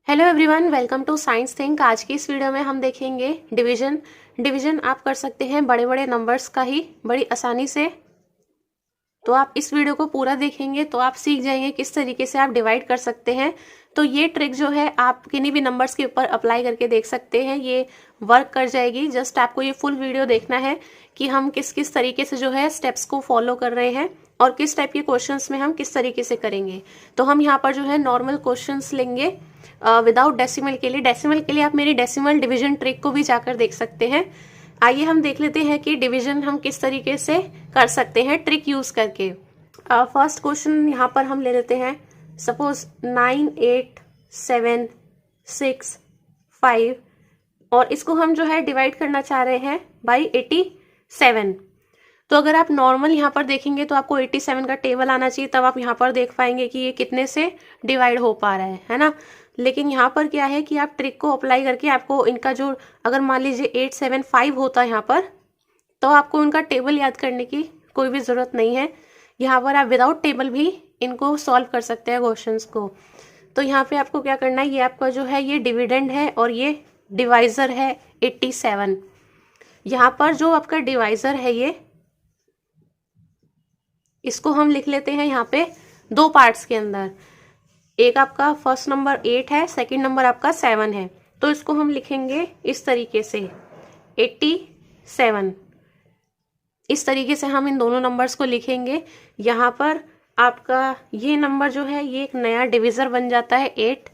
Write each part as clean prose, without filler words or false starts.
Hello everyone, welcome to science think. आज की इस वीडियो में हम देखेंगे डिवीजन आप कर सकते हैं बड़े बड़े नंबर्स का ही बड़ी आसानी से। तो आप इस वीडियो को पूरा देखेंगे तो आप सीख जाएंगे किस तरीके से आप डिवाइड कर सकते हैं। तो ये ट्रिक जो है आप किन्हीं भी नंबर्स के ऊपर अप्लाई करके देख सकते हैं, ये वर्क कर जाएगी। जस्ट आपको ये फुल वीडियो देखना है कि हम किस किस तरीके से जो है स्टेप्स को फॉलो कर रहे हैं और किस टाइप के क्वेश्चंस में हम किस तरीके से करेंगे। तो हम यहाँ पर जो है नॉर्मल क्वेश्चंस लेंगे विदाउट डेसिमल के लिए। डेसिमल के लिए आप मेरी डेसिमल डिवीजन ट्रिक को भी जाकर देख सकते हैं। आइए हम देख लेते हैं कि डिवीजन हम किस तरीके से कर सकते हैं ट्रिक यूज करके। फर्स्ट क्वेश्चन यहाँ पर हम ले लेते हैं। सपोज 9, 8, 7, 6, 5 और इसको हम जो है डिवाइड करना चाह रहे हैं बाई 87। तो अगर आप नॉर्मल यहाँ पर देखेंगे तो आपको 87 का टेबल आना चाहिए, तब आप यहाँ पर देख पाएंगे कि ये कितने से डिवाइड हो पा रहा है ना। लेकिन यहाँ पर क्या है कि आप ट्रिक को अप्लाई करके आपको इनका जो, अगर मान लीजिए 875 होता है यहाँ पर, तो आपको इनका टेबल याद करने की कोई भी ज़रूरत नहीं है। यहाँ पर आप विदाउट टेबल भी इनको सॉल्व कर सकते हैं क्वेश्चंस को। तो यहाँ पे आपको क्या करना है, ये आपका जो है ये डिविडेंड है और ये डिवाइज़र है 87। यहाँ पर जो आपका डिवाइज़र है ये, इसको हम लिख लेते हैं यहाँ पे दो पार्ट्स के अंदर। एक आपका फर्स्ट नंबर 8 है, सेकंड नंबर आपका 7 है। तो इसको हम लिखेंगे इस तरीके से 87। इस तरीके से हम इन दोनों नंबर्स को लिखेंगे। यहाँ पर आपका ये नंबर जो है ये एक नया डिविजर बन जाता है 8,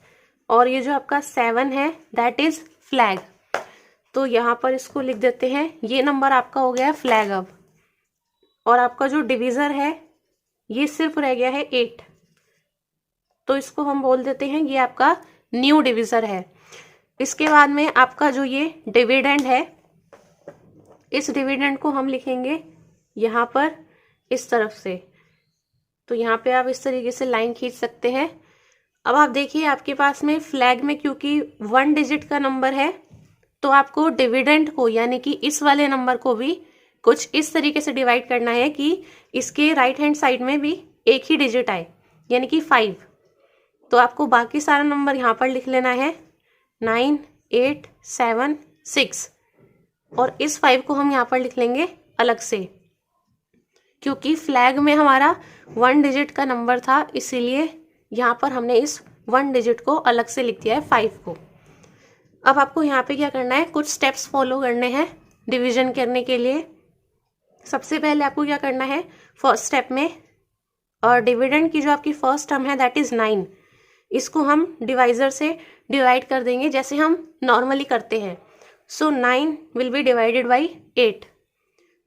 और ये जो आपका 7 है दैट इज फ्लैग। तो यहाँ पर इसको लिख देते हैं, ये नंबर आपका हो गया है फ्लैग अब। और आपका जो डिविजर है ये सिर्फ रह गया है 8, तो इसको हम बोल देते हैं ये आपका न्यू डिविजर है। इसके बाद में आपका जो ये डिविडेंड है, इस डिविडेंड को हम लिखेंगे यहाँ पर इस तरफ से। तो यहाँ पे आप इस तरीके से लाइन खींच सकते हैं। अब आप देखिए आपके पास में फ्लैग में क्योंकि 1 डिजिट का नंबर है, तो आपको डिविडेंड को यानी कि इस वाले नंबर को भी कुछ इस तरीके से डिवाइड करना है कि इसके राइट हैंड साइड में भी एक ही डिजिट आए, यानी कि 5। तो आपको बाकी सारा नंबर यहाँ पर लिख लेना है 9, 8, 7, 6, और इस 5 को हम यहाँ पर लिख लेंगे अलग से, क्योंकि फ्लैग में हमारा 1 डिजिट का नंबर था, इसीलिए यहाँ पर हमने इस 1 डिजिट को अलग से लिख दिया है 5 को। अब आपको यहाँ पे क्या करना है, कुछ स्टेप्स फॉलो करने हैं डिवीजन करने के लिए। सबसे पहले आपको क्या करना है, फर्स्ट स्टेप में और डिविडेंड की जो आपकी फर्स्ट टर्म है दैट इज 9, इसको हम डिवाइजर से डिवाइड कर देंगे जैसे हम नॉर्मली करते हैं। सो 9 विल बी डिवाइडेड बाई 8।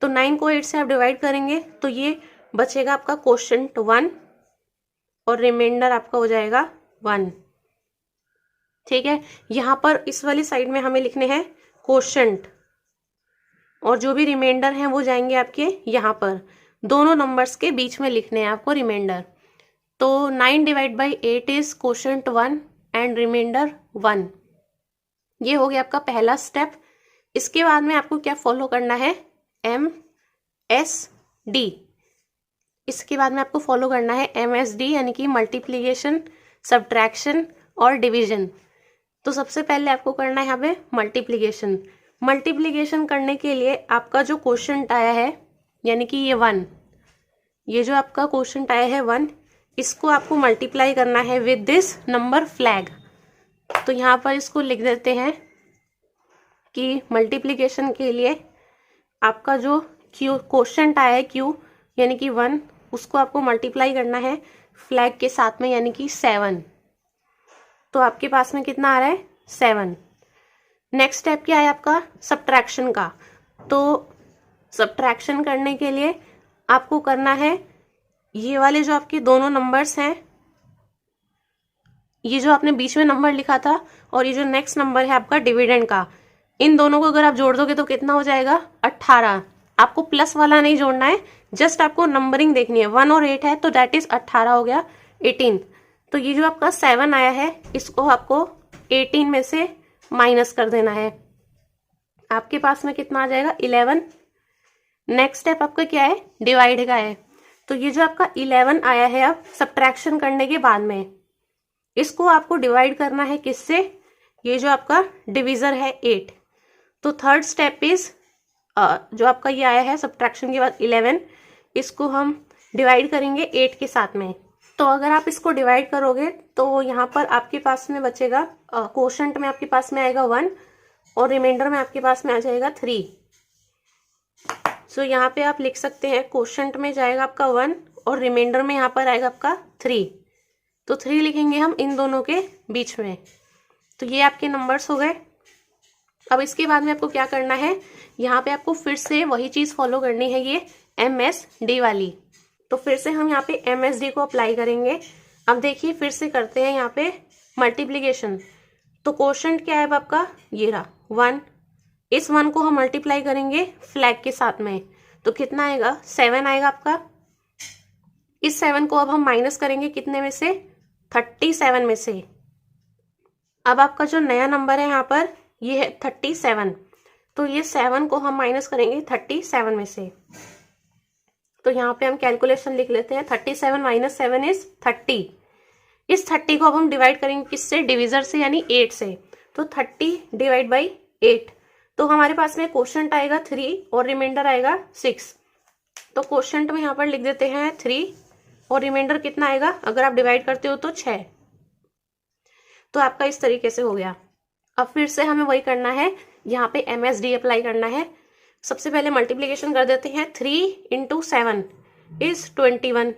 तो 9 को 8 से आप डिवाइड करेंगे तो ये बचेगा आपका क्वोशंट 1 और रिमाइंडर आपका हो जाएगा 1। ठीक है, यहाँ पर इस वाली साइड में हमें लिखने हैं क्वोशंट, और जो भी रिमाइंडर हैं वो जाएंगे आपके यहाँ पर, दोनों नंबर्स के बीच में लिखने हैं आपको रिमाइंडर। तो 9 divide by 8 is quotient 1 and reminder 1। ये हो गया आपका पहला स्टेप। इसके बाद में आपको क्या फॉलो करना है, MSD। इसके बाद में आपको फॉलो करना है MSD यानी कि मल्टीप्लिकेशन, सब्ट्रैक्शन और डिवीजन। तो सबसे पहले आपको करना है यहाँ पे मल्टीप्लिकेशन। मल्टीप्लिकेशन करने के लिए आपका जो क्वोशंट आया है यानी कि ये 1, ये जो आपका क्वोशंट आया है 1, इसको आपको मल्टीप्लाई करना है विद दिस नंबर फ्लैग। तो यहाँ पर इसको लिख देते हैं कि मल्टीप्लिकेशन के लिए आपका जो क्वोशंट आया है Q यानी कि 1, उसको आपको मल्टीप्लाई करना है फ्लैग के साथ में यानी कि 7। तो आपके पास में कितना आ रहा है 7। नेक्स्ट स्टेप क्या है आपका, सब्ट्रैक्शन का। तो सब्ट्रैक्शन करने के लिए आपको करना है, ये वाले जो आपके दोनों नंबर्स हैं, ये जो आपने बीच में नंबर लिखा था और ये जो नेक्स्ट नंबर है आपका डिविडेंड का, इन दोनों को अगर आप जोड़ दोगे तो कितना हो जाएगा 18। आपको प्लस वाला नहीं जोड़ना है, जस्ट आपको नंबरिंग देखनी है। 1 और 8 है तो दैट इज 18 हो गया 18। तो ये जो आपका 7 आया है इसको आपको 18 में से माइनस कर देना है, आपके पास में कितना आ जाएगा 11। नेक्स्ट स्टेप आपका क्या है, डिवाइड का है। तो ये जो आपका 11 आया है अब सब्ट्रैक्शन करने के बाद में, इसको आपको डिवाइड करना है किससे, ये जो आपका डिविजर है 8। तो थर्ड स्टेप इज जो आपका ये आया है सब्ट्रैक्शन के बाद 11, इसको हम डिवाइड करेंगे 8 के साथ में। तो अगर आप इसको डिवाइड करोगे तो यहाँ पर आपके पास में बचेगा, कोशेंट में आपके पास में आएगा 1 और रिमाइंडर में आपके पास में आ जाएगा 3। सो यहाँ पे आप लिख सकते हैं कोशेंट में जाएगा आपका 1 और रिमाइंडर में यहाँ पर आएगा आपका 3। तो 3 लिखेंगे हम इन दोनों के बीच में। तो ये आपके नंबर्स हो गए। अब इसके बाद में आपको क्या करना है, यहाँ पे आपको फिर से वही चीज फॉलो करनी है, ये MSD वाली। तो फिर से हम यहाँ पे MSD को अप्लाई करेंगे। अब देखिए फिर से करते हैं यहाँ पे मल्टीप्लीकेशन। तो कोशेंट क्या है आपका, ये रहा 1। इस 1 को हम मल्टीप्लाई करेंगे फ्लैग के साथ में, तो कितना आएगा, 7 आएगा आपका। इस 7 को अब हम माइनस करेंगे कितने में से, 37 में से। अब आपका जो नया नंबर है यहाँ पर ये है 37, तो ये 7 को हम माइनस करेंगे 37 में से। तो यहाँ पे हम कैलकुलेशन लिख लेते हैं, 37 माइनस 7 इज 30। इस 30 को अब हम डिवाइड करेंगे किससे, डिविजर से यानी 8 से। तो 30 डिवाइड बाई 8, तो हमारे पास में कोशेंट आएगा 3 और रिमाइंडर आएगा 6। तो कोशेंट में यहाँ पर लिख देते हैं 3 और रिमाइंडर कितना आएगा, अगर आप डिवाइड करते हो तो 6। तो आपका इस तरीके से हो गया। अब फिर से हमें वही करना है, यहाँ पे MSD अप्लाई करना है। सबसे पहले मल्टीप्लीकेशन कर देते हैं, 3 × 7 इज 21।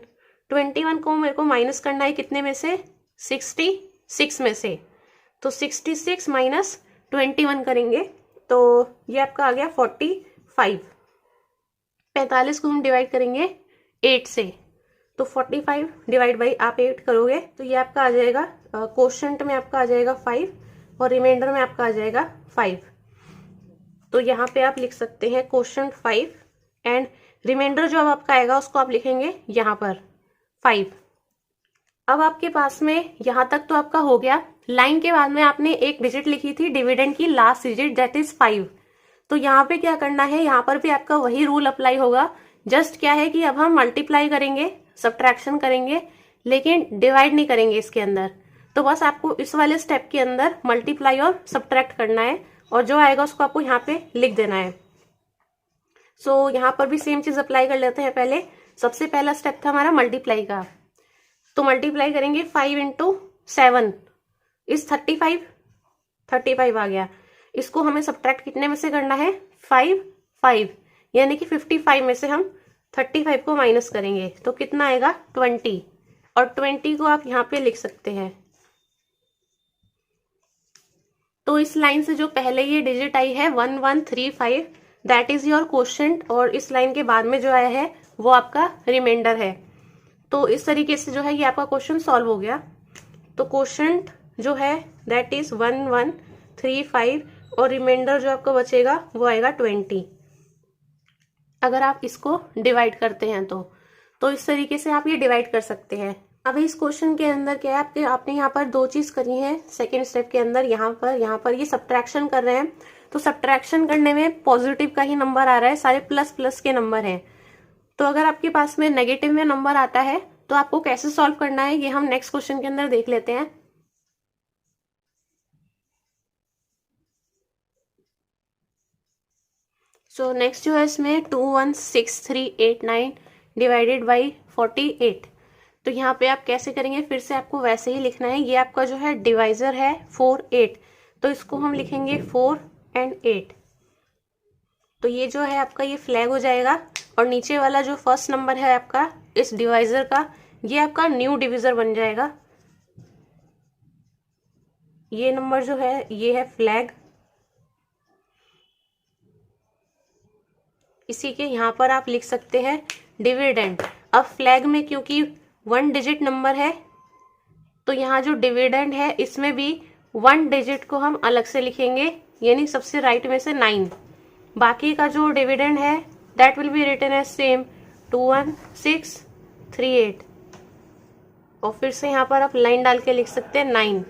21 को मेरे को माइनस करना है कितने में से, 66 में से। तो 66 माइनस 21 करेंगे तो ये आपका आ गया 45। 45 को हम डिवाइड करेंगे 8 से, तो 45 डिवाइड बाई आप 8 करोगे तो ये आपका आ जाएगा, कोशेंट में आपका आ जाएगा 5 और रिमाइंडर में आपका आ जाएगा 5। तो यहाँ पे आप लिख सकते हैं कोशेंट 5 एंड रिमाइंडर जो अब आपका आएगा उसको आप लिखेंगे यहाँ पर 5। अब आपके पास में यहाँ तक तो आपका हो गया। लाइन के बाद में आपने एक डिजिट लिखी थी डिविडेंड की लास्ट डिजिट, दैट इज 5। तो यहाँ पे क्या करना है, यहाँ पर भी आपका वही रूल अप्लाई होगा। जस्ट क्या है कि अब हम मल्टीप्लाई करेंगे, सब्ट्रैक्शन करेंगे, लेकिन डिवाइड नहीं करेंगे इसके अंदर। तो बस आपको इस वाले स्टेप के अंदर मल्टीप्लाई और सब्ट्रैक्ट करना है और जो आएगा उसको आपको यहाँ पे लिख देना है। सो यहाँ पर भी सेम चीज अप्लाई कर लेते हैं। पहले सबसे पहला स्टेप था हमारा मल्टीप्लाई का, तो मल्टीप्लाई करेंगे 5 × 7 इस 35 आ गया। इसको हमें सब्ट्रैक्ट कितने में से करना है, 5 यानी कि 55 में से हम 35 को माइनस करेंगे तो कितना आएगा 20, और 20 को आप यहाँ पे लिख सकते हैं। तो इस लाइन से जो पहले ये डिजिट आई है 1135, दैट इज योर कोशेंट, और इस लाइन के बाद में जो आया है वो आपका रिमाइंडर है। तो इस तरीके से जो है ये आपका क्वेश्चन सॉल्व हो गया। तो कोशेंट जो है दैट इज 1135 और रिमाइंडर जो आपका बचेगा वो आएगा 20, अगर आप इसको डिवाइड करते हैं तो इस तरीके से आप ये डिवाइड कर सकते हैं। अब इस क्वेश्चन के अंदर क्या है, आपने यहाँ पर दो चीज करी है। सेकेंड स्टेप के अंदर यहाँ पर ये सब्ट्रैक्शन कर रहे हैं, तो सब्ट्रैक्शन करने में पॉजिटिव का ही नंबर आ रहा है, सारे प्लस प्लस के नंबर हैं। तो अगर आपके पास में नेगेटिव में नंबर आता है तो आपको कैसे सॉल्व करना है ये हम नेक्स्ट क्वेश्चन के अंदर देख लेते हैं। सो नेक्स्ट जो है इसमें 216389 डिवाइडेड बाई 48। तो यहाँ पे आप कैसे करेंगे, फिर से आपको वैसे ही लिखना है। ये आपका जो है डिवाइजर है 4 8, तो इसको हम लिखेंगे 4 और 8। तो ये जो है आपका ये फ्लैग हो जाएगा, और नीचे वाला जो फर्स्ट नंबर है आपका इस डिवाइजर का, ये आपका न्यू डिविजर बन जाएगा। ये नंबर जो है ये है फ्लैग। इसी के यहाँ पर आप लिख सकते हैं डिविडेंड। अब फ्लैग में क्योंकि 1 डिजिट नंबर है तो यहाँ जो डिविडेंड है इसमें भी 1 डिजिट को हम अलग से लिखेंगे, यानी सबसे राइट में से 9। बाकी का जो डिविडेंड है that will be written as same 21638, और फिर से यहाँ पर आप लाइन डाल के लिख सकते हैं 9।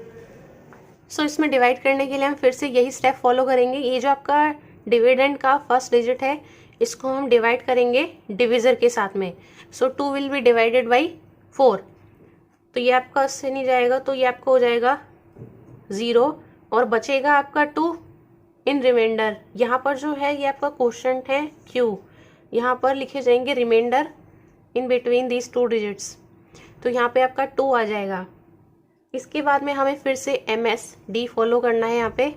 सो इसमें डिवाइड करने के लिए हम फिर से यही स्टेप फॉलो करेंगे। ये जो आपका डिविडेंड का फर्स्ट डिजिट है इसको हम डिवाइड करेंगे डिविजर के साथ में। सो 2 विल बी डिवाइडेड बाई 4। तो ये आपका इससे नहीं जाएगा, तो ये आपका हो जाएगा 0 और बचेगा आपका 2 इन रिमाइंडर। यहाँ पर जो है ये आपका क्वोशंट है Q, यहाँ पर लिखे जाएंगे reminder in between these 2 digits, तो यहाँ पे आपका 2 आ जाएगा। इसके बाद में हमें फिर से MSD फॉलो करना है। यहाँ पे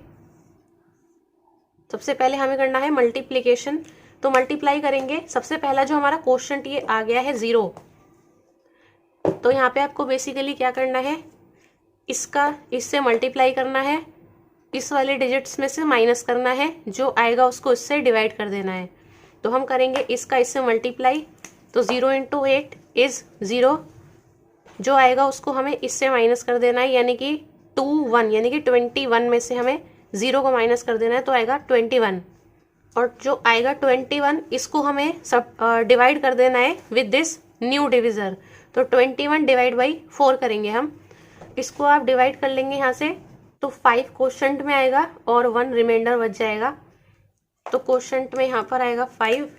सबसे पहले हमें करना है मल्टीप्लीकेशन, तो मल्टीप्लाई करेंगे। सबसे पहला जो हमारा क्वोशंट ये आ गया है 0, तो यहाँ पे आपको बेसिकली क्या करना है, इसका इससे मल्टीप्लाई करना है, इस वाले डिजिट्स में से माइनस करना है, जो आएगा उसको इससे डिवाइड कर देना है। तो हम करेंगे इसका इससे मल्टीप्लाई, तो 0 × 8 इज 0, जो आएगा उसको हमें इससे माइनस कर देना है, यानी कि 2 1, यानी कि 21 में से हमें 0 को माइनस कर देना है, तो आएगा 21। और जो आएगा 21 इसको हमें सब डिवाइड कर देना है विद दिस न्यू डिविजर, तो 21 डिवाइड बाई 4 करेंगे हम। इसको आप डिवाइड कर लेंगे यहाँ से, तो 5 क्वोशंट में आएगा और 1 रिमाइंडर बच जाएगा। तो क्वोशंट में यहाँ पर आएगा 5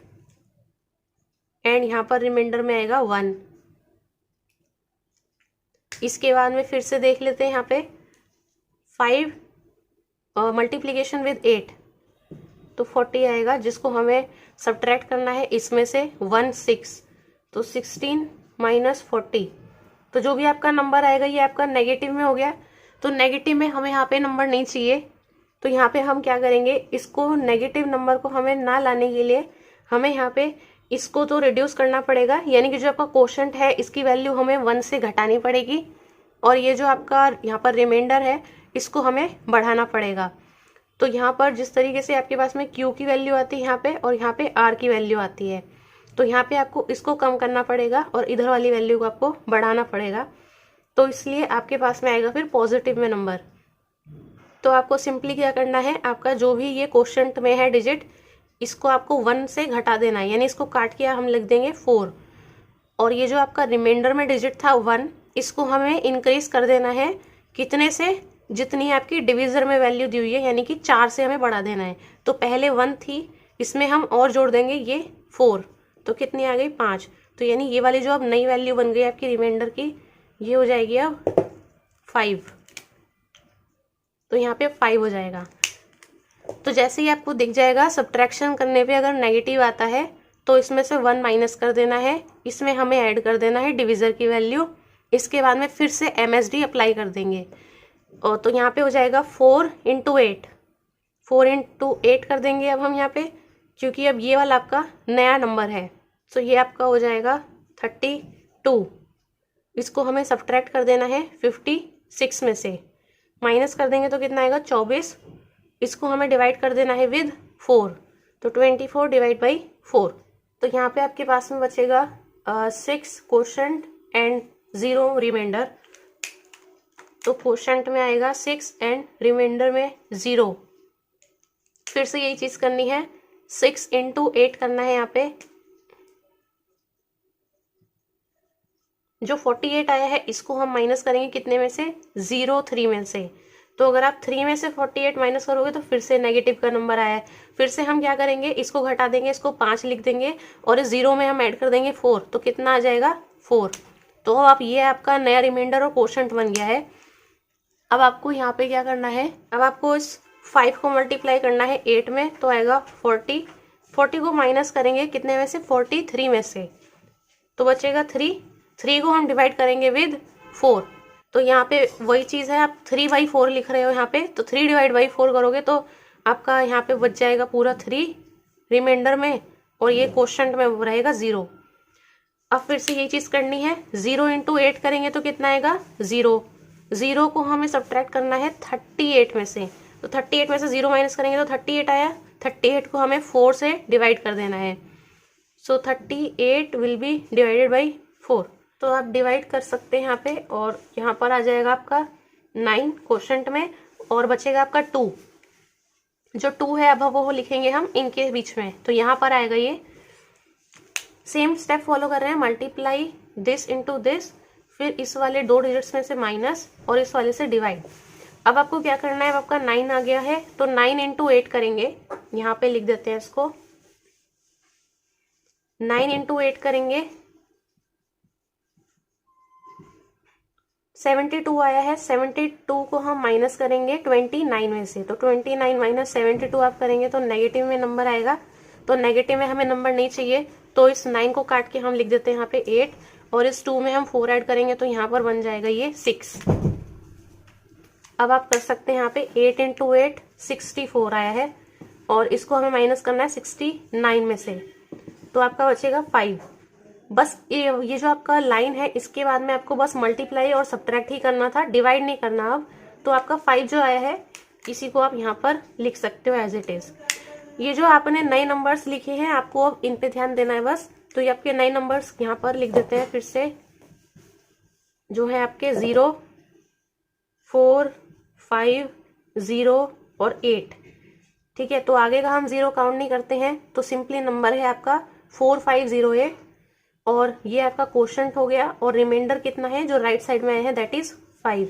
एंड यहाँ पर रिमाइंडर में आएगा 1। इसके बाद में फिर से देख लेते हैं यहाँ पे 5 मल्टीप्लीकेशन विद 8, तो 40 आएगा, जिसको हमें सब्ट्रैक्ट करना है इसमें से 1 6, तो 16 - 40, तो जो भी आपका नंबर आएगा ये आपका नेगेटिव में हो गया। तो नेगेटिव में हमें यहाँ पे नंबर नहीं चाहिए, तो यहाँ पे हम क्या करेंगे, इसको नेगेटिव नंबर को हमें ना लाने के लिए हमें यहाँ पे इसको तो रिड्यूस करना पड़ेगा, यानी कि जो आपका क्वोशंट है इसकी वैल्यू हमें 1 से घटानी पड़ेगी, और ये जो आपका यहाँ पर रिमाइंडर है इसको हमें बढ़ाना पड़ेगा। तो यहाँ पर जिस तरीके से आपके पास में Q की वैल्यू आती है यहाँ पे, और यहाँ पे R की वैल्यू आती है, तो यहाँ पे आपको इसको कम करना पड़ेगा और इधर वाली वैल्यू को आपको बढ़ाना पड़ेगा, तो इसलिए आपके पास में आएगा फिर पॉजिटिव में नंबर। तो आपको सिंपली क्या करना है, आपका जो भी ये क्वोशंट में है डिजिट, इसको आपको 1 से घटा देना है, यानी इसको काट के हम लिख देंगे 4, और ये जो आपका रिमाइंडर में डिजिट था 1, इसको हमें इंक्रीज कर देना है कितने से, जितनी आपकी डिविजर में वैल्यू दी हुई है, यानी कि 4 से हमें बढ़ा देना है। तो पहले 1 थी, इसमें हम और जोड़ देंगे ये 4, तो कितनी आ गई 5, तो यानी ये वाली जो अब नई वैल्यू बन गई आपकी रिमाइंडर की, ये हो जाएगी अब 5, तो यहाँ पे 5 हो जाएगा। तो जैसे ही आपको दिख जाएगा सब्ट्रैक्शन करने पे अगर नेगेटिव आता है तो इसमें से 1 माइनस कर देना है, इसमें हमें ऐड कर देना है डिविजर की वैल्यू, इसके बाद में फिर से MSD अप्लाई कर देंगे, और तो यहाँ पे हो जाएगा 4 × 8, 4 × 8 कर देंगे अब हम यहाँ पे, क्योंकि अब ये वाला आपका नया नंबर है, तो ये आपका हो जाएगा 32। इसको हमें सब्ट्रैक्ट कर देना है 56 में से, माइनस कर देंगे तो कितना आएगा 24, इसको हमें डिवाइड कर देना है विद 4, तो 24 डिवाइड बाई 4, तो यहाँ पे आपके पास में बचेगा 6 क्वोशंट एंड 0 रिमाइंडर, तो क्वोशंट में आएगा 6 एंड रिमाइंडर में 0। फिर से यही चीज करनी है, 6 × 8 करना है यहाँ पे, जो 48 आया है इसको हम माइनस करेंगे कितने में से, 0 3 में से, तो अगर आप 3 में से 48 माइनस करोगे तो फिर से नेगेटिव का नंबर आया है। फिर से हम क्या करेंगे, इसको घटा देंगे, इसको 5 लिख देंगे, और इस 0 में हम ऐड कर देंगे 4, तो कितना आ जाएगा 4। तो आप ये आपका नया रिमाइंडर और क्वोशंट बन गया है। अब आपको यहाँ पे क्या करना है, अब आपको इस 5 को मल्टीप्लाई करना है 8 में, तो आएगा 40, 40 को माइनस करेंगे कितने में से, 43 में से, तो बचेगा 3 को हम डिवाइड करेंगे विद 4, तो यहाँ पे वही चीज़ है, आप 3/4 लिख रहे हो यहाँ पे, तो 3 डिवाइड बाई 4 करोगे तो आपका यहाँ पे बच जाएगा पूरा 3 रिमाइंडर में, और ये क्वोशंट में रहेगा 0। अब फिर से यही चीज़ करनी है, 0 × 8 करेंगे तो कितना आएगा 0, 0 को हमें सब्ट्रैक्ट करना है 38 में से, तो 38 में से 0 माइनस करेंगे तो 38 आया, 38 को हमें 4 से डिवाइड कर देना है, सो 38 विल बी डिवाइडेड बाई 4, तो आप डिवाइड कर सकते हैं यहाँ पे, और यहाँ पर आ जाएगा आपका 9 क्वोशंट में, और बचेगा आपका 2, जो 2 है अब वो लिखेंगे हम इनके बीच में, तो यहाँ पर आएगा ये सेम स्टेप फॉलो कर रहे हैं, मल्टीप्लाई दिस इंटू दिस, फिर इस वाले 2 डिजिट्स में से माइनस और इस वाले से डिवाइड। अब आपको क्या करना है, अब आपका 9 आ गया है तो 9 × 8 करेंगे, यहाँ पे लिख देते हैं इसको, 9 × 8 करेंगे 72 आया है, 72 को हम माइनस करेंगे 29 में से, तो 29 माइनस 72 आप करेंगे तो नेगेटिव में नंबर आएगा। तो नेगेटिव में हमें नंबर नहीं चाहिए, तो इस 9 को काट के हम लिख देते हैं यहाँ पे 8, और इस 2 में हम 4 ऐड करेंगे तो यहाँ पर बन जाएगा ये 6। अब आप कर सकते हैं यहाँ पे 8 इंटू 8 64 आया है, और इसको हमें माइनस करना है 69 में से, तो आपका बचेगा 5। बस ये जो आपका लाइन है इसके बाद में आपको बस मल्टीप्लाई और सब्ट्रैक्ट ही करना था, डिवाइड नहीं करना अब। तो आपका 5 जो आया है इसी को आप यहाँ पर लिख सकते हो एज इट इज। ये जो आपने नए नंबर्स लिखे हैं आपको अब इन पे ध्यान देना है बस। तो ये आपके नए नंबर्स यहाँ पर लिख देते हैं फिर से, जो है आपके 0, 4, 5, 0 और 8। ठीक है, तो आगे का हम 0 काउंट नहीं करते हैं, तो सिंपली नंबर है आपका 4508, और ये आपका क्वोशंट हो गया। और रिमाइंडर कितना है जो राइट साइड में आया है, दैट इज 5।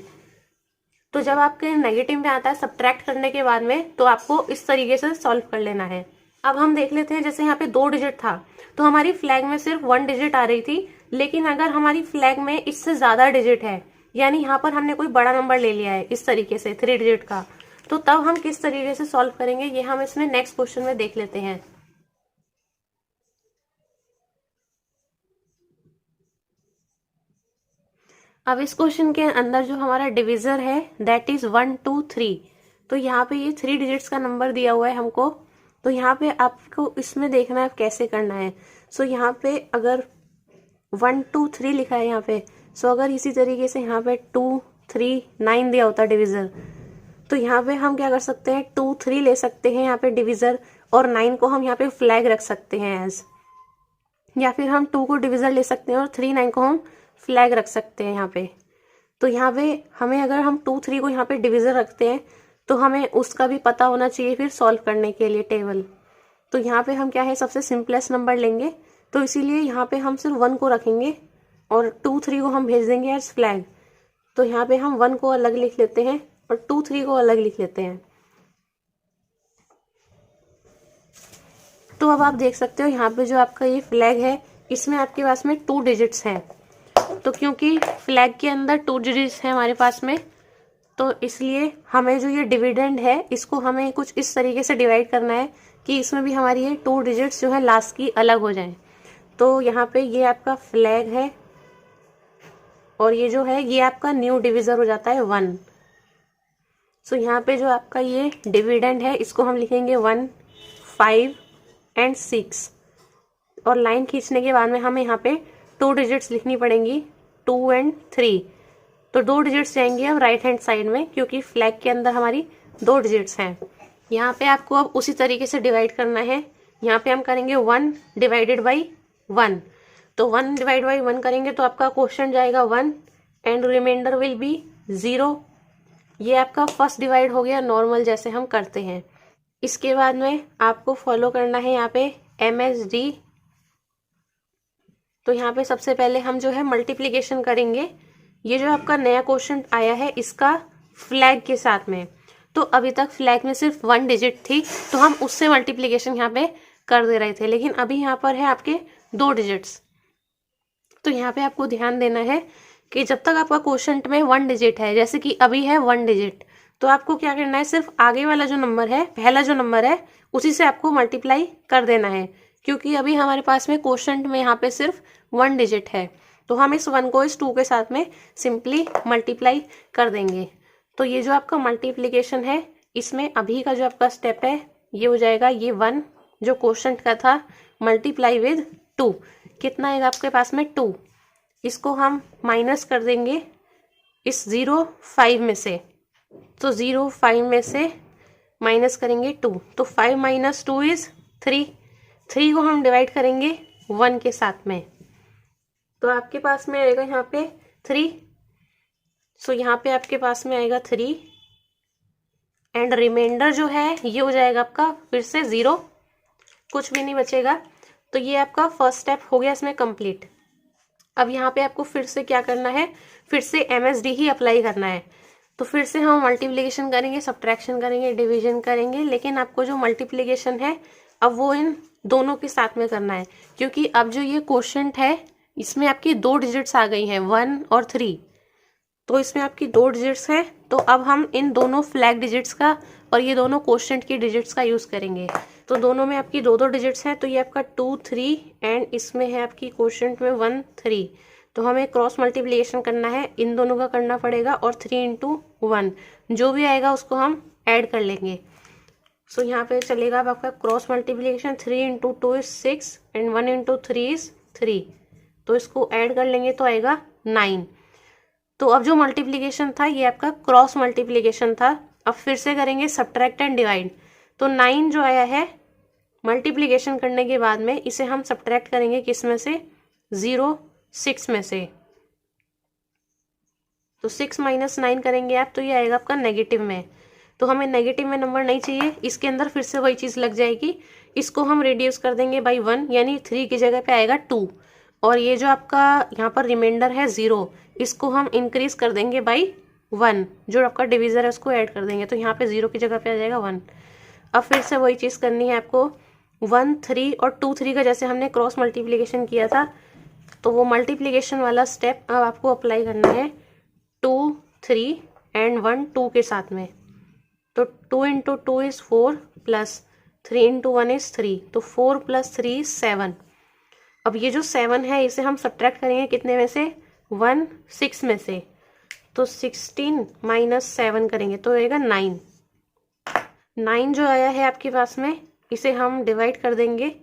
तो जब आपके नेगेटिव में आता है सब्ट्रैक्ट करने के बाद में, तो आपको इस तरीके से सॉल्व कर लेना है। अब हम देख लेते हैं, जैसे यहाँ पे 2 डिजिट था तो हमारी फ्लैग में सिर्फ 1 डिजिट आ रही थी, लेकिन अगर हमारी फ्लैग में इससे ज्यादा डिजिट है, यानी यहाँ पर हमने कोई बड़ा नंबर ले लिया है इस तरीके से 3 डिजिट का, तो तब हम किस तरीके से सॉल्व करेंगे ये हम इसमें नेक्स्ट क्वेश्चन में देख लेते हैं। अब इस क्वेश्चन के अंदर जो हमारा डिविजर है दैट इज 1 2 3। तो यहाँ पे ये 3 डिजिट्स का नंबर दिया हुआ है हमको, तो यहाँ पे आपको इसमें देखना है कैसे करना है। सो यहाँ पे अगर 1 2 3 लिखा है यहाँ पे, सो अगर इसी तरीके से यहाँ पे 2 3 9 दिया होता डिविजर, तो यहाँ पे हम क्या कर सकते हैं 2 3 ले सकते हैं यहाँ पे डिविजर, और 9 को हम यहाँ पे फ्लैग रख सकते हैं एज, या फिर हम 2 को डिविजर ले सकते हैं और 3 9 को हम फ्लैग रख सकते हैं यहाँ पे। तो यहाँ पे हमें अगर हम 2 3 को यहाँ पे डिविजर रखते हैं तो हमें उसका भी पता होना चाहिए फिर सॉल्व करने के लिए टेबल। तो यहाँ पे हम क्या है सबसे सिंपलेस्ट नंबर लेंगे, तो इसीलिए यहाँ पे हम सिर्फ 1 को रखेंगे और 2 3 को हम भेज देंगे एज फ्लैग। तो यहाँ पे हम 1 को अलग लिख लेते हैं और 2 3 को अलग लिख लेते हैं। तो अब आप देख सकते हो यहाँ पे जो आपका ये फ्लैग है इसमें आपके पास में 2 डिजिट्स हैं, तो क्योंकि फ्लैग के अंदर 2 डिजिट्स हैं हमारे पास में, तो इसलिए हमें जो ये डिविडेंड है इसको हमें कुछ इस तरीके से डिवाइड करना है कि इसमें भी हमारी ये 2 डिजिट्स जो है लास्ट की अलग हो जाएं। तो यहाँ पे ये आपका फ्लैग है और ये जो है ये आपका न्यू डिविजर हो जाता है 1। सो यहाँ पे जो आपका ये डिविडेंड है इसको हम लिखेंगे 1 5 एंड 6, और लाइन खींचने के बाद में हमें यहाँ पे 2 डिजिट्स लिखनी पड़ेंगी 2 एंड 3। तो 2 डिजिट्स जाएंगे अब राइट हैंड साइड में, क्योंकि फ्लैग के अंदर हमारी 2 डिजिट्स हैं। यहाँ पे आपको अब उसी तरीके से डिवाइड करना है। यहाँ पे हम करेंगे 1 डिवाइडेड बाई 1, तो 1 डिवाइड बाई 1 करेंगे तो आपका क्वोशंट जाएगा 1 एंड रिमाइंडर विल बी 0। ये आपका फर्स्ट डिवाइड हो गया नॉर्मल जैसे हम करते हैं। इसके बाद में आपको फॉलो करना है यहाँ पे MSD। तो यहाँ पे सबसे पहले हम जो है मल्टीप्लिकेशन करेंगे। ये जो आपका नया क्वेश्चन आया है इसका फ्लैग के साथ में, तो अभी तक फ्लैग में सिर्फ 1 डिजिट थी तो हम उससे मल्टीप्लिकेशन यहाँ पे कर दे रहे थे, लेकिन अभी यहाँ पर है आपके 2 डिजिट्स। तो यहाँ पे आपको ध्यान देना है कि जब तक आपका क्वेश्चन में 1 डिजिट है, जैसे कि अभी है 1 डिजिट, तो आपको क्या करना है सिर्फ आगे वाला जो नंबर है, पहला जो नंबर है उसी से आपको मल्टीप्लाई कर देना है, क्योंकि अभी हमारे पास में क्वोशंट में यहाँ पे सिर्फ 1 डिजिट है। तो हम इस 1 को इस 2 के साथ में सिंपली मल्टीप्लाई कर देंगे। तो ये जो आपका मल्टीप्लिकेशन है इसमें अभी का जो आपका स्टेप है ये हो जाएगा ये 1 जो क्वोशंट का था मल्टीप्लाई विद 2। कितना है आपके पास में 2, इसको हम माइनस कर देंगे इस 0 5 में से। तो 0 5 में से माइनस करेंगे 2, तो 5 माइनस 2 इज 3। 3 को हम डिवाइड करेंगे 1 के साथ में, तो आपके पास में आएगा यहाँ पे 3। सो यहाँ पे आपके पास में आएगा 3 एंड रिमाइंडर जो है ये हो जाएगा आपका फिर से 0, कुछ भी नहीं बचेगा। तो ये आपका फर्स्ट स्टेप हो गया इसमें कंप्लीट। अब यहाँ पे आपको फिर से क्या करना है, फिर से MSD ही अप्लाई करना है। तो फिर से हम मल्टीप्लिकेशन करेंगे, सब्ट्रैक्शन करेंगे, डिवीजन करेंगे, लेकिन आपको जो मल्टीप्लिकेशन है अब वो इन दोनों के साथ में करना है, क्योंकि अब जो ये क्वोशंट है इसमें आपकी 2 डिजिट्स आ गई हैं 1 और 3। तो इसमें आपकी 2 डिजिट्स है। तो अब हम इन दोनों फ्लैग डिजिट्स का और ये दोनों कोशेंट की डिजिट्स का यूज़ करेंगे। तो दोनों में आपकी 2 डिजिट्स हैं, तो ये आपका 2 3 एंड इसमें है आपकी कोशेंट में 1 3। तो हमें क्रॉस मल्टीप्लिकेशन करना है, इन दोनों का करना पड़ेगा और 3 इंटू 1 जो भी आएगा उसको हम ऐड कर लेंगे। सो यहाँ पे चलेगा अब आपका cross multiplication, 3 into 2 is 6 and 1 into 3 is 3। तो इसको ऐड कर लेंगे तो आएगा 9। तो अब जो मल्टीप्लिकेशन था ये आपका क्रॉस मल्टीप्लिकेशन था। अब फिर से करेंगे सब्ट्रैक्ट एंड डिवाइड। तो 9 जो आया है मल्टीप्लिकेशन करने के बाद में, इसे हम सब्ट्रैक्ट करेंगे किस में से, 0 6 में से। तो 6 माइनस 9 करेंगे आप तो ये आएगा आपका नेगेटिव में। तो हमें नेगेटिव में नंबर नहीं चाहिए, इसके अंदर फिर से वही चीज़ लग जाएगी। इसको हम रिड्यूस कर देंगे बाई 1, यानी 3 की जगह पे आएगा 2। और ये जो आपका यहाँ पर रिमाइंडर है 0, इसको हम इंक्रीज कर देंगे बाई 1। जो आपका डिविजर है उसको ऐड कर देंगे, तो यहाँ पे 0 की जगह पे आ जाएगा 1। अब फिर से वही चीज़ करनी है आपको, 1 3 और 2 3 का जैसे हमने क्रॉस मल्टीप्लिकेशन किया था, तो वो मल्टीप्लिकेशन वाला स्टेप अब आपको अप्लाई करना है 2 3 एंड 1 2 के साथ में। तो 2 into 2 is 4 plus 3 into 1 is 3। तो 4 प्लस 3 इज 7। अब ये जो 7 है इसे हम सब्ट्रैक्ट करेंगे कितने में से, 1 6 में से। तो 16 माइनस 7 करेंगे तो आएगा 9। 9 जो आया है आपके पास में, इसे हम डिवाइड कर देंगे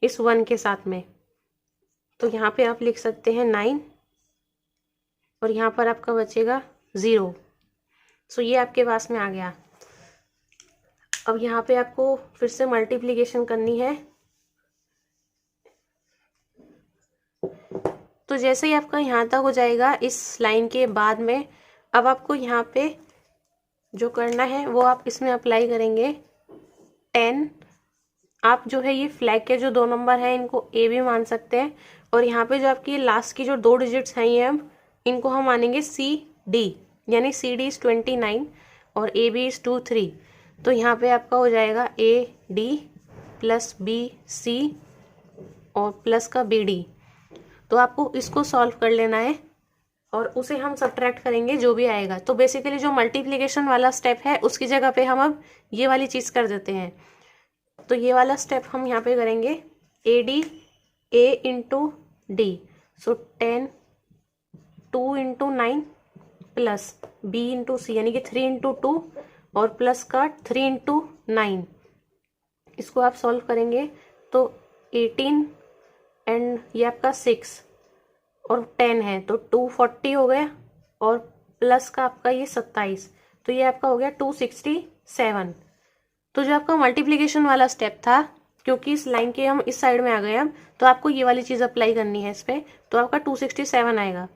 इस 1 के साथ में। तो यहाँ पे आप लिख सकते हैं 9 और यहाँ पर आपका बचेगा 0। सो ये आपके पास में आ गया। अब यहाँ पे आपको फिर से मल्टीप्लिकेशन करनी है। तो जैसे ही आपका यहाँ तक हो जाएगा इस लाइन के बाद में, अब आपको यहाँ पे जो करना है वो आप इसमें अप्लाई करेंगे 10। आप जो है ये फ्लैग के जो 2 नंबर हैं इनको ए भी मान सकते हैं, और यहाँ पे जो आपकी लास्ट की जो 2 डिजिट्स हैं ये अब इनको हम मानेंगे सी डी, यानी सी डी इज़ 29 और ए बी इज़ 2 3। तो यहाँ पे आपका हो जाएगा a d plus b c और प्लस का बी डी। तो आपको इसको सॉल्व कर लेना है और उसे हम सब्ट्रैक्ट करेंगे जो भी आएगा। तो बेसिकली जो मल्टीप्लिकेशन वाला स्टेप है उसकी जगह पे हम अब ये वाली चीज़ कर देते हैं। तो ये वाला स्टेप हम यहाँ पे करेंगे A D A into D. So 10 2 into 9 plus B into C, यानी कि 3 इंटू 2 और प्लस का 3 इंटू 9। इसको आप सॉल्व करेंगे तो 18 एंड ये आपका 6 और 10 है तो 240 हो गया, और प्लस का आपका ये 27, तो ये आपका हो गया 267। तो जो आपका मल्टीप्लिकेशन वाला स्टेप था, क्योंकि इस लाइन के हम इस साइड में आ गए अब, तो आपको ये वाली चीज़ अप्लाई करनी है इस पर। तो आपका 267 आएगा।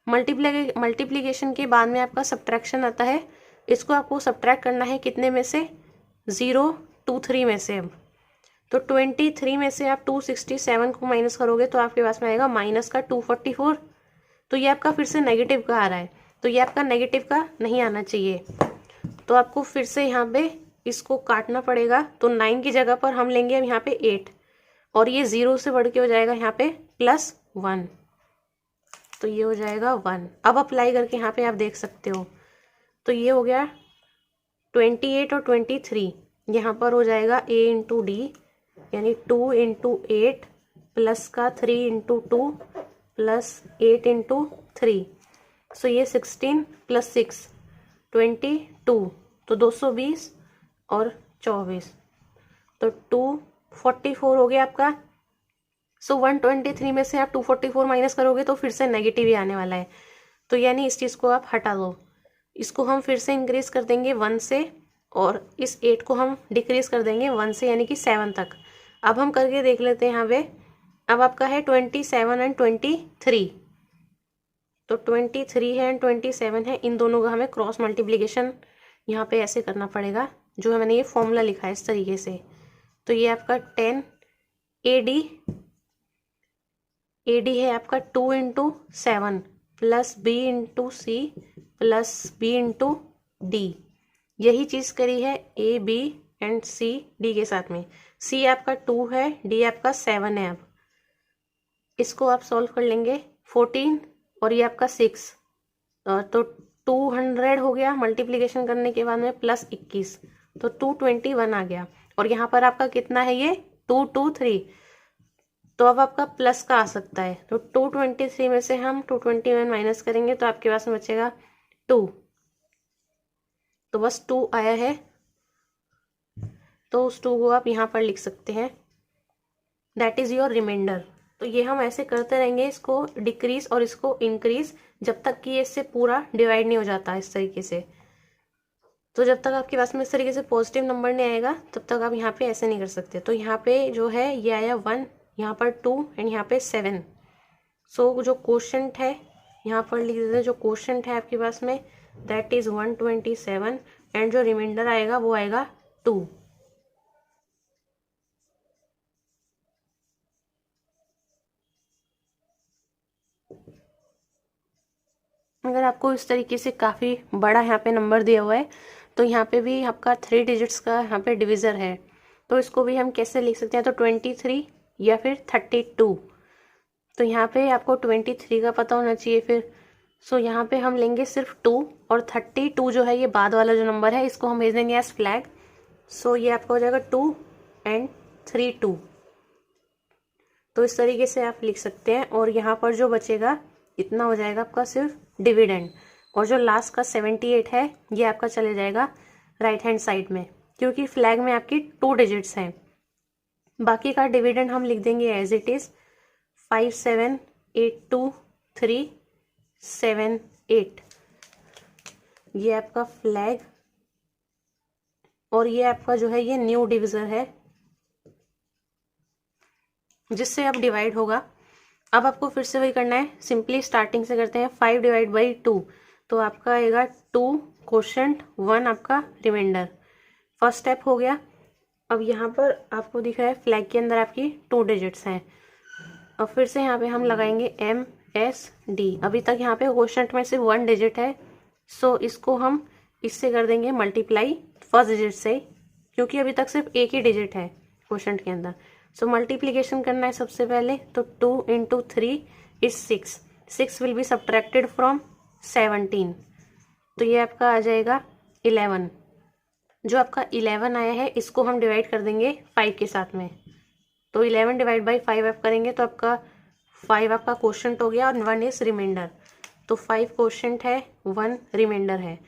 मल्टीप्लिकेशन के बाद में आपका सब्ट्रैक्शन आता है। इसको आपको सब्ट्रैक्ट करना है कितने में से, 0 2 3 में से। अब तो 23 में से आप 267 को माइनस करोगे तो आपके पास में आएगा माइनस का 244। तो ये आपका फिर से नेगेटिव का आ रहा है, तो ये आपका नेगेटिव का नहीं आना चाहिए। तो आपको फिर से यहाँ पे इसको काटना पड़ेगा। तो 9 की जगह पर हम लेंगे अब यहाँ पे 8, और ये 0 से बढ़ के हो जाएगा यहाँ पे +1। तो ये हो जाएगा 1। अब अप्लाई करके यहाँ पे आप देख सकते हो। तो ये हो गया 28 और 23, यहाँ पर हो जाएगा a इंटू डी, यानी 2 इंटू 8 प्लस का 3 इंटू 2 प्लस 8 इंटू 3। सो ये 16 प्लस 6 22, तो 220 और 24, तो 244 हो गया आपका। सो 123 में से आप 244 माइनस करोगे तो फिर से नेगेटिव ही आने वाला है। तो यानी इस चीज़ को आप हटा दो। इसको हम फिर से इंक्रीज कर देंगे 1 से, और इस 8 को हम डिक्रीज कर देंगे 1 से, यानी कि 7 तक। अब हम करके देख लेते हैं यहाँ पे। अब आपका है 27 एंड 23, तो 23 है एंड 27 है, इन दोनों का हमें क्रॉस मल्टीप्लिकेशन यहाँ पे ऐसे करना पड़ेगा, जो है मैंने ये फॉर्मूला लिखा है इस तरीके से। तो ये आपका 10 ए डी है आपका 2 into 7 plus B into c plus B into d. यही चीज़ करी है a b and c d के साथ में। सी आपका 2 है, डी आपका 7 है। अब इसको आप सॉल्व कर लेंगे 14 और ये आपका 6, तो 200 हो गया मल्टीप्लीकेशन करने के बाद में प्लस 21, तो 221 आ गया। और यहाँ पर आपका कितना है, ये 223, तो अब आपका प्लस का आ सकता है। तो 223 में से हम 221 माइनस करेंगे तो आपके पास में बचेगा 2, तो बस 2 आया है, तो उस 2 को आप यहाँ पर लिख सकते हैं, दैट इज योर रिमाइंडर। तो ये हम ऐसे करते रहेंगे, इसको डिक्रीज और इसको इंक्रीज, जब तक कि ये इससे पूरा डिवाइड नहीं हो जाता इस तरीके से। तो जब तक आपके पास में इस तरीके से पॉजिटिव नंबर नहीं आएगा तब तक आप यहाँ पे ऐसे नहीं कर सकते। तो यहाँ पे जो है ये आया 1, यहाँ पर 2 एंड यहाँ पे 7। सो जो क्वोशंट है यहाँ पर लिख देते हैं, जो क्वोशंट है आपके पास में दैट इज 127 एंड जो रिमाइंडर आएगा वो आएगा 2। अगर आपको इस तरीके से काफ़ी बड़ा यहाँ पे नंबर दिया हुआ है तो यहाँ पे भी आपका 3 डिजिट्स का यहाँ पे डिविज़र है, तो इसको भी हम कैसे लिख सकते हैं, तो 23 या फिर 32। तो यहाँ पे आपको 23 का पता होना चाहिए फिर। सो यहाँ पे हम लेंगे सिर्फ 2 और 32 जो है ये बाद वाला जो नंबर है इसको हम भेज देंगे एज फ्लैग। सो ये आपका हो जाएगा 2 एंड 32। तो इस तरीके से आप लिख सकते हैं। और यहाँ पर जो बचेगा इतना हो जाएगा आपका सिर्फ डिविडेंड, और जो लास्ट का 78 है ये आपका चले जाएगा राइट हैंड साइड में, क्योंकि फ्लैग में आपकी 2 डिजिट्स हैं। बाकी का डिविडेंड हम लिख देंगे एज इट इज 5782378। ये आपका फ्लैग और ये आपका जो है ये न्यू डिविजर है जिससे अब डिवाइड होगा। अब आपको फिर से वही करना है, सिंपली स्टार्टिंग से करते हैं। 5 डिवाइड बाई 2, तो आपका आएगा 2 क्वोशंट 1 आपका रिमाइंडर। फर्स्ट स्टेप हो गया। अब यहाँ पर आपको दिख रहा है फ्लैग के अंदर आपकी 2 डिजिट्स हैं। अब फिर से यहाँ पे हम लगाएंगे MSD। अभी तक यहाँ पे क्वोशंट में सिर्फ 1 डिजिट है, सो इसको हम इससे कर देंगे मल्टीप्लाई फर्स्ट डिजिट से, क्योंकि अभी तक सिर्फ एक ही डिजिट है क्वोशंट के अंदर। सो मल्टीप्लीकेशन करना है सबसे पहले, तो 2 × 3 is 6। 6 will be subtracted from 17, तो ये आपका आ जाएगा 11। जो आपका 11 आया है इसको हम डिवाइड कर देंगे 5 के साथ में, तो 11 डिवाइड बाई 5 आप करेंगे तो आपका 5 आपका क्वोशंट हो गया और 1 इज रिमाइंडर। तो 5 क्वोशंट है, 1 रिमाइंडर है।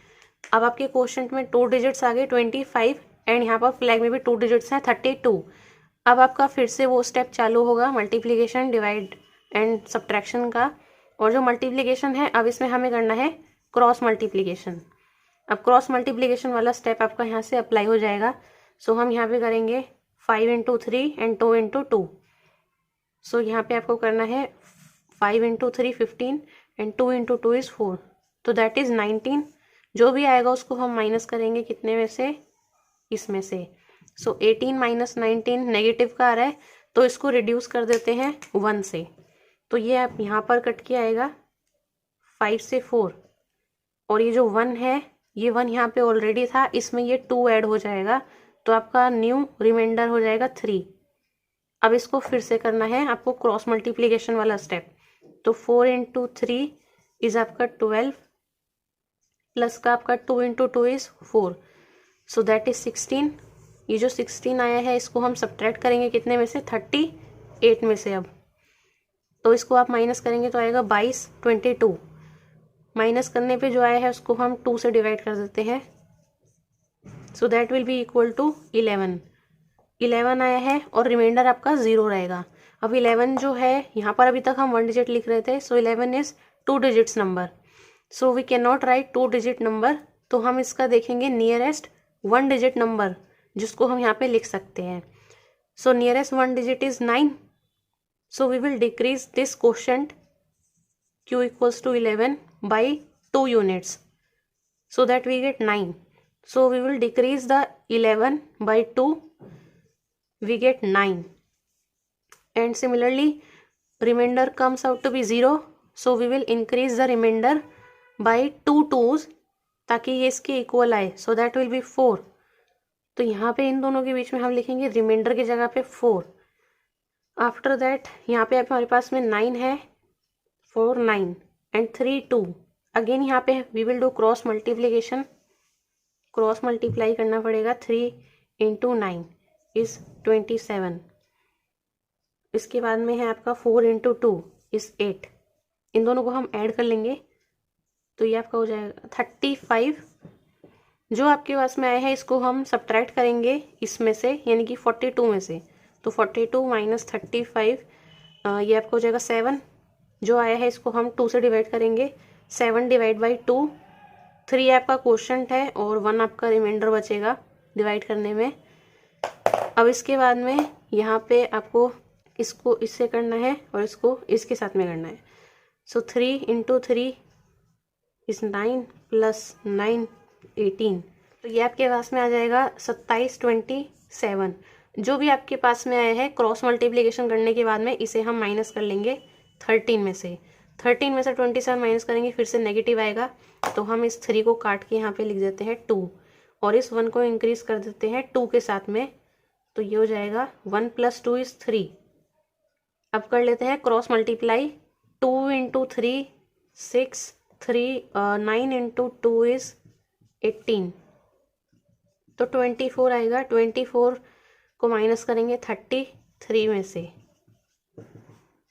अब आपके क्वोशंट में 2 डिजिट्स आ गए 25 एंड यहाँ पर फ्लैग में भी 2 डिजिट्स हैं 32। अब आपका फिर से वो स्टेप चालू होगा मल्टीप्लिकेशन डिवाइड एंड सब्ट्रैक्शन का। और जो मल्टीप्लिकेशन है अब इसमें हमें करना है क्रॉस मल्टीप्लिकेशन। अब क्रॉस मल्टीप्लिकेशन वाला स्टेप आपका यहाँ से अप्लाई हो जाएगा। सो हम यहाँ पे करेंगे 5 × 3 एंड 2 × 2। सो यहाँ पे आपको करना है 5 × 3 15 एंड 2 × 2 इज 4, तो दैट इज 19। जो भी आएगा उसको हम माइनस करेंगे कितने में से, इसमें से। सो 18 माइनस 19 नेगेटिव का आ रहा है, तो इसको रिड्यूस कर देते हैं 1 से। तो ये आप यहाँ पर कट के आएगा 5 से 4, और ये जो 1 है ये 1 यहाँ पे ऑलरेडी था, इसमें ये 2 ऐड हो जाएगा, तो आपका न्यू रिमाइंडर हो जाएगा 3। अब इसको फिर से करना है आपको क्रॉस मल्टीप्लिकेशन वाला स्टेप। तो 4 × 3 इज आपका 12, प्लस का आपका 2 × 2 इज 4, सो दैट इज 16। ये जो 16 आया है इसको हम सब्ट्रैक्ट करेंगे कितने में से, 38 में से। अब तो इसको आप माइनस करेंगे तो आएगा 22, 22। माइनस करने पे जो आया है उसको हम 2 से डिवाइड कर देते हैं, so that will be equal to 11। 11 आया है और रिमाइंडर आपका 0 रहेगा। अब 11 जो है यहाँ पर अभी तक हम 1 डिजिट लिख रहे थे, so 11 is 2 digits number, so we can not write 2 digit number. तो हम इसका देखेंगे नियरेस्ट 1 डिजिट नंबर जिसको हम यहाँ पे लिख सकते हैं। So nearest 1 digit is 9, so we will decrease this quotient Q equals to 11 by 2 units, so that we get 9. So we will decrease the 11 by 2, we get 9. And similarly remainder comes out to be 0, so we will increase the remainder by 2 2s ताकि ये इसके equal आए, so that will be 4. तो यहाँ पे इन दोनों के बीच में हम लिखेंगे रिमाइंडर की जगह पे 4। आफ्टर दैट यहाँ पे हमारे पास में 9 है, 4 9 एंड 3 2, अगेन यहाँ पे we will do cross multiplication, cross multiply करना पड़ेगा। 3 × 9 इज 27। इसके बाद में है आपका 4 × 2 इज 8। इन दोनों को हम ऐड कर लेंगे तो ये आपका हो जाएगा 35। जो आपके पास में आया है इसको हम सब्ट्रैक्ट करेंगे इसमें से, यानी कि 42 में से। तो 42 माइनस 35 ये आपका हो जाएगा 7। जो आया है इसको हम 2 से डिवाइड करेंगे। 7 डिवाइड बाई 2, 3 आपका क्वोशंट है और 1 आपका रिमाइंडर बचेगा डिवाइड करने में। अब इसके बाद में यहाँ पे आपको इसको इससे करना है और इसको इसके साथ में करना है। सो 3 × 3 इज 9 प्लस 9 18। तो ये आपके पास में आ जाएगा 27 27। जो भी आपके पास में आया है क्रॉस मल्टीप्लिकेशन करने के बाद में इसे हम माइनस कर लेंगे 13 में से। 13 में से 27 माइनस करेंगे, फिर से नेगेटिव आएगा तो हम इस 3 को काट के यहाँ पे लिख देते हैं 2 और इस 1 को इंक्रीज कर देते हैं 2 के साथ में। तो ये हो जाएगा 1 + 2 इज 3। अब कर लेते हैं क्रॉस मल्टीप्लाई। 2 × 3 6, 9 × 2 इज 18। तो 24 आएगा। 24 को माइनस करेंगे 33 में से।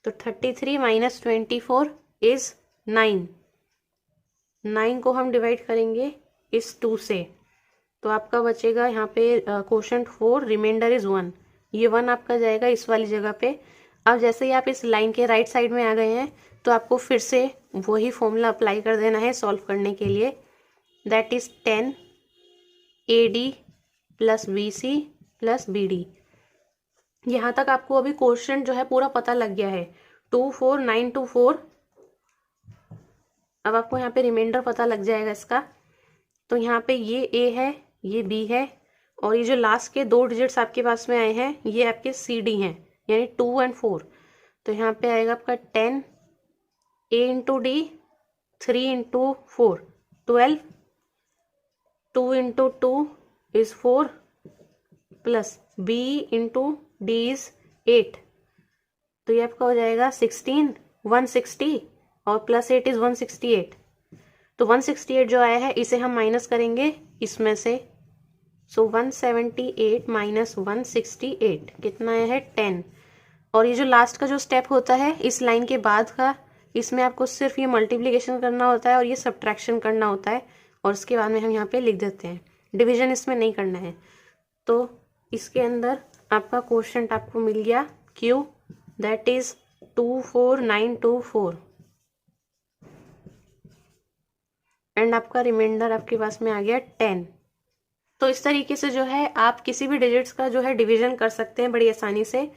तो 33 माइनस 24 इज 9। 9 को हम डिवाइड करेंगे इस 2 से, तो आपका बचेगा यहाँ पे क्वोशंट 4, रिमाइंडर इज 1। ये 1 आपका जाएगा इस वाली जगह पे। अब जैसे ही आप इस लाइन के राइट साइड में आ गए हैं तो आपको फिर से वही फॉर्मूला अप्लाई कर देना है सॉल्व करने के लिए। That is 10 AD + BC + BD। यहाँ तक आपको अभी क्वोशंट जो है पूरा पता लग गया है। 24924। अब आपको यहाँ पे रिमाइंडर पता लग जाएगा इसका। तो यहाँ पे ये A है, ये B है और ये जो लास्ट के 2 डिजिट्स आपके पास में आए हैं ये आपके CD हैं, यानी 2 और 4। तो यहाँ पे आएगा आपका 10 A × D, 3 × 4 12, 2 × 2 is 4 plus B × D is 8। तो ये आपका हो जाएगा 16 160 और प्लस 8 इज 168। तो 168 जो आया है इसे हम माइनस करेंगे इसमें से। सो 178 माइनस 168 कितना आया है 10। और ये जो लास्ट का जो स्टेप होता है इस लाइन के बाद का, इसमें आपको सिर्फ ये मल्टीप्लिकेशन करना होता है और ये सब्ट्रैक्शन करना होता है और उसके बाद में हम यहाँ पे लिख देते हैं। डिवीजन इसमें नहीं करना है। तो इसके अंदर आपका क्वोशंट आपको मिल गया Q, दैट इज 24924 एंड आपका रिमाइंडर आपके पास में आ गया 10। तो इस तरीके से जो है आप किसी भी डिजिट्स का जो है डिवीजन कर सकते हैं बड़ी आसानी से।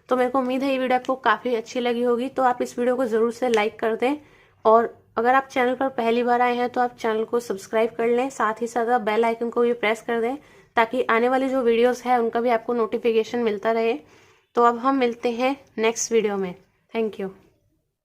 तो मेरे को उम्मीद है ये वीडियो आपको काफ़ी अच्छी लगी होगी। तो आप इस वीडियो को ज़रूर से लाइक कर दें और अगर आप चैनल पर पहली बार आए हैं तो आप चैनल को सब्सक्राइब कर लें। साथ ही साथ आप बेल आइकन को भी प्रेस कर दें ताकि आने वाली जो वीडियोस है उनका भी आपको नोटिफिकेशन मिलता रहे। तो अब हम मिलते हैं नेक्स्ट वीडियो में। Thank you.